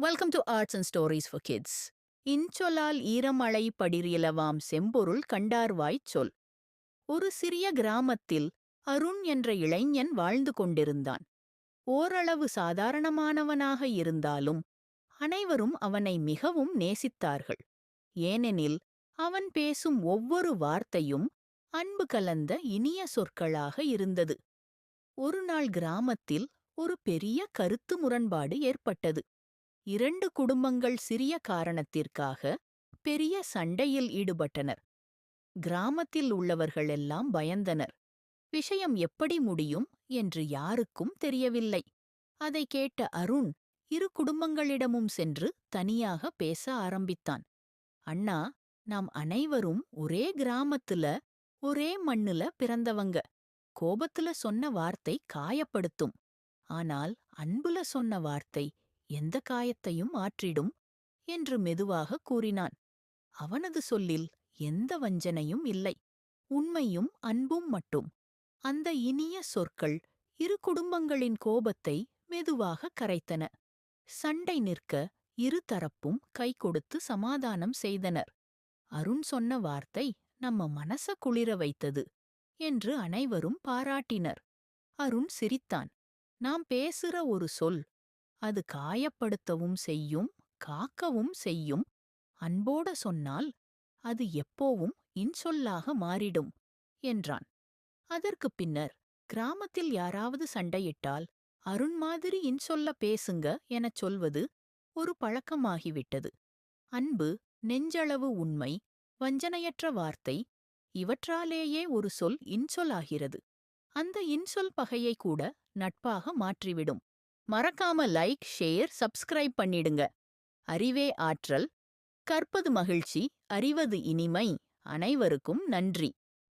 Welcome to arts and stories for kids. இன்சொலால் ஈரமழை படிரியலவாம் செம்பொருள் கண்டார்வாய்ச் சொல். ஒரு சிறிய கிராமத்தில் அருண் என்ற இளைஞன் வாழ்ந்து கொண்டிருந்தான். ஓரளவு சாதாரணமானவனாக இருந்தாலும் அனைவரும் அவனை மிகவும் நேசித்தார்கள். ஏனெனில் அவன் பேசும் ஒவ்வொரு வார்த்தையும் அன்பு கலந்த இனிய சொற்களாக இருந்தது. ஒருநாள் கிராமத்தில் ஒரு பெரிய கருத்து முரண்பாடு ஏற்பட்டது. இரண்டு குடும்பங்கள் சிறிய காரணத்திற்காக பெரிய சண்டையில் ஈடுபட்டனர். கிராமத்தில் உள்ளவர்களெல்லாம் பயந்தனர். விஷயம் எப்படி முடியும் என்று யாருக்கும் தெரியவில்லை. அதை கேட்ட அருண் இரு குடும்பங்களிடமும் சென்று தனியாக பேச ஆரம்பித்தான். அண்ணா, நாம் அனைவரும் ஒரே கிராமத்துல ஒரே மண்ணுல பிறந்தவங்க. கோபத்துல சொன்ன வார்த்தை காயப்படுத்தும். ஆனால் அன்புல சொன்ன வார்த்தை எந்த காயத்தையும் ஆற்றிடும் என்று மெதுவாக கூறினான். அவனது சொல்லில் எந்த வஞ்சனையும் இல்லை, உண்மையும் அன்பும் மட்டும். அந்த இனிய சொற்கள் இரு குடும்பங்களின் கோபத்தை மெதுவாக கரைத்தன. சண்டை நிற்க இரு தரப்பும் கை கொடுத்து சமாதானம் செய்தனர். அருண் சொன்ன வார்த்தை நம்ம மனச குளிர வைத்தது என்று அனைவரும் பாராட்டினர். அருண் சிரித்தான். நாம் பேசுற ஒரு சொல், அது காயப்படுத்தவும் செய்யும், காக்கவும் செய்யும். அன்போட சொன்னால் அது எப்போவும் இன்சொல்லாக மாறிடும் என்றான். அதற்குப் பின்னர் கிராமத்தில் யாராவது சண்டையிட்டால் அருண் மாதிரி இன்சொல்ல பேசுங்க எனச் சொல்வது ஒரு பழக்கமாகிவிட்டது. அன்பு, நெஞ்சளவு உண்மை, வஞ்சனையற்ற வார்த்தை, இவற்றாலேயே ஒரு சொல் இன்சொலாகிறது. அந்த இன்சொல் பகையை கூட நட்பாக மாற்றிவிடும். மறக்காம லைக், ஷேர், சப்ஸ்கிரைப் பண்ணிடுங்க. அறிவே ஆற்றல், கற்பது மகிழ்ச்சி, அறிவது இனிமை. அனைவருக்கும் நன்றி.